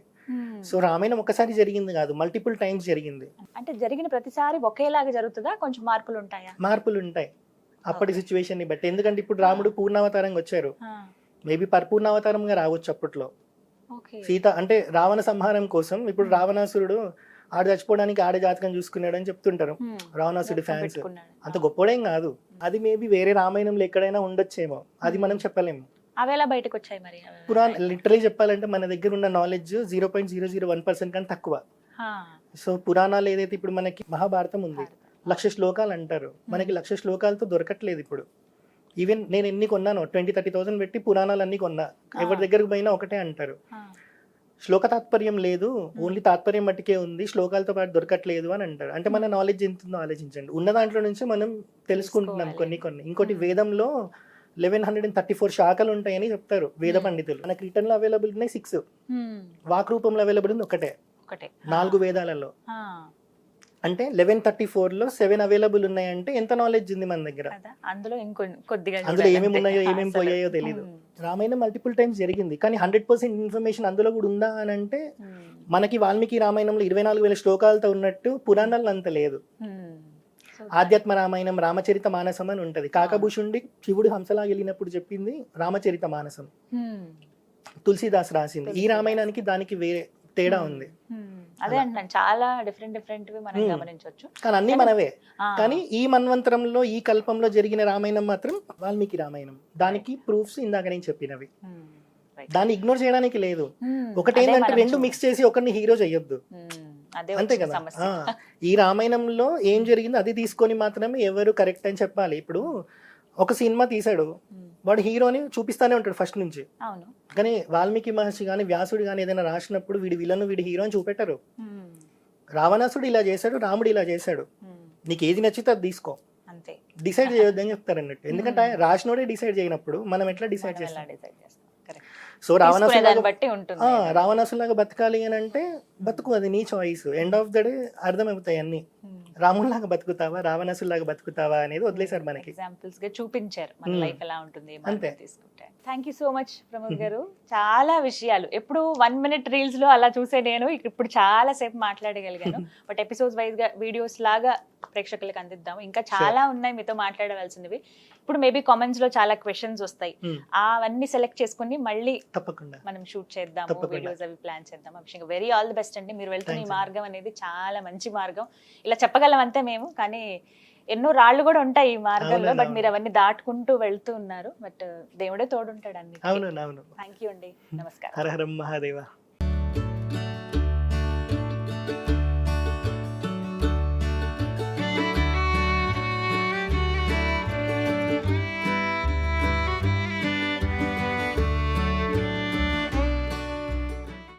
సో రామాయణం ఒకసారి జరిగింది కాదు, మల్టిపుల్ టైమ్స్ జరిగింది. అంటే జరిగిన ప్రతిసారి ఒకేలాగా జరుగుతుందా, కొంచెం మార్పులు ఉంటాయా? మార్పులు ఉంటాయి అప్పటి సిచ్యువేషన్ ని బట్టి. ఎందుకంటే ఇప్పుడు రాముడు పూర్ణావతారంగా వచ్చారు, మేబీ పరిపూర్ణావతారంగా రావచ్చు అప్పట్లో. సీత అంటే రావణ సంహారం కోసం ఇప్పుడు రావణాసురుడు ఆడ చచ్చిపోవడానికి ఆడే జాతకం చూసుకున్నాడు అని చెప్తుంటారు రావణాసుడి ఫ్యాన్స్. అంత గొప్పడేం కాదు, అది మేబీ వేరే రామాయణంలో ఎక్కడైనా ఉండొచ్చేమో, అది మనం చెప్పలేము. అవేలా బయటకు వచ్చాయి మరి? పురాణ లిటరలీ చెప్పాలంటే మన దగ్గర ఉన్న నాలెడ్జ్ 0.001% కన్నా తక్కువ. సో పురాణాలు ఏదైతే ఇప్పుడు మనకి మహాభారతం ఉంది, 1,00,000 శ్లోకాలు అంటారు, మనకి 1,00,000 శ్లోకాలతో దొరకట్లేదు ఇప్పుడు. ఈవెన్ నేను ఎన్ని కొన్నాను 20-30,000 పెట్టి పురాణాలు అన్ని కొన్నా, ఎవరి దగ్గరకు పోయినా ఒకటే అంటారు, శ్లోక తాత్పర్యం లేదు, ఓన్లీ తాత్పర్యం మట్టుకే ఉంది, శ్లోకాలతో పాటు దొరకట్లేదు అని అంటారు. అంటే మన నాలెడ్జ్ ఎంత ఉందో ఆలోచించండి. ఉన్న దాంట్లో నుంచి మనం తెలుసుకుంటున్నాం కొన్ని. ఇంకోటి వేదంలో 1134 శాఖలు ఉంటాయని చెప్తారు వేద పండితులు. మనకి రిటర్న్ లో అవైలబుల్ ఉన్నాయి 6, వాక్ రూపంలో అవైలబుల్ ఉంది ఒకటే 4 వేదాలలో. అంటే 1134లో 7 అవైలబుల్ ఉన్నాయంటే ఎంత నాలెడ్జ్ ఉంది మన దగ్గర. అందులో ఏమేమి ఉన్నాయో ఏమేమి పోయాయో తెలియదు. రామాయణం మల్టిపుల్ టైమ్స్ జరిగింది, కానీ 100% ఇన్ఫర్మేషన్ అందులో కూడా ఉందా అని అంటే మనకి వాల్మీకి రామాయణంలో 24,000 శ్లోకాలతో ఉన్నట్టు పురాణాల్లో అంత లేదు. ఆధ్యాత్మ రామాయణం రామచరిత మానసం అని ఉంటది. కాకభూషుండి శివుడు హంసలాగా వెళ్ళినప్పుడు చెప్పింది రామచరిత మానసం, తులసిదాస్ రాసింది. ఈ రామాయణానికి దానికి వేరే తేడా ఉంది. అదే అంటున్నాను, చాలా డిఫరెంట్ మనం గమనించవచ్చు. కానీ అన్ని మనవే. కానీ ఈ మన్వంతరంలో ఈ కల్పంలో జరిగిన రామాయణం మాత్రం వాల్మీకి రామాయణం. దానికి ప్రూఫ్స్ ఇందాక నేను చెప్పినవి. దాన్ని ఇగ్నోర్ చేయడానికి లేదు. ఒకటేంటంటే రెండు మిక్స్ చేసి ఒకరిని హీరో చెయ్యొద్దు, అంతే కదా. ఈ రామాయణంలో ఏం జరిగిందో అది తీసుకొని మాత్రమే ఎవరు కరెక్ట్ అని చెప్పాలి. ఇప్పుడు ఒక సినిమా తీసాడు, వాడు హీరోని చూపిస్తానే ఉంటాడు ఫస్ట్ నుంచి. కానీ వాల్మీకి మహర్షి కానీ వ్యాసుడు కానీ ఏదైనా రాసినప్పుడు వీడి విలను వీడి హీరో అని చూపెట్టరు. రావణాసుడు ఇలా చేశాడు, రాముడు ఇలా చేశాడు, నీకు ఏది నచ్చితే అది తీసుకో, డిసైడ్ చేయొద్దు అని చెప్తారు అన్నట్టు. ఎందుకంటే రాసినోడే డిసైడ్ చేయనప్పుడు మనం ఎట్లా డిసైడ్ చేస్తాం? సో రావణాసులాగా బతకాలి అని అంటే బతుకు, అది నీ choice. End of the day అర్థమవుతాయి అన్ని. రాములాగా బతుకుతావా రావణాసులాగా బతుకుతావా అనేది వదిలేశారు మనకి. ఎగ్జాంపుల్స్ గా చూపించారు మన లైఫ్ ఎలా ఉంటుంది అంతే. తీసుకుంటే thank you so much Pramod గారు. చాలా విషయాలు ఎప్పుడు 1 minute రీల్స్ లో అలా చూసే నేను ఇప్పుడు చాలా సేపు మాట్లాడగలిగాను. బట్ ఎపిసోడ్స్ వైజ్ గా వీడియోస్ లాగా ప్రేక్షకులకు అందిద్దాము. ఇంకా చాలా ఉన్నాయి మీతో మాట్లాడవలసినవి. ఇప్పుడు మేబీ కామెంట్స్ లో చాలా క్వశ్చన్స్ వస్తాయి, అవన్నీ సెలెక్ట్ చేసుకుని మళ్ళీ తప్పకుండా మనం షూట్ చేద్దాము, వీడియోస్ అవి ప్లాన్ చేద్దాం. Abhishek very all the best అండి. మీరు వెళ్తున్న ఈ మార్గం అనేది చాలా మంచి మార్గం. ఇలా చెప్పగలం అంతే మేము, కానీ ఎన్నో రాళ్ళు కూడా ఉంటాయి ఈ మార్గంలో. బట్ మీరు అవన్నీ దాటుకుంటూ వెళ్తూ ఉన్నారు. బట్ దేవుడే తోడుంటాడు అన్ని. థ్యాంక్ యూ అండి, నమస్కారం. హర హర మహాదేవ.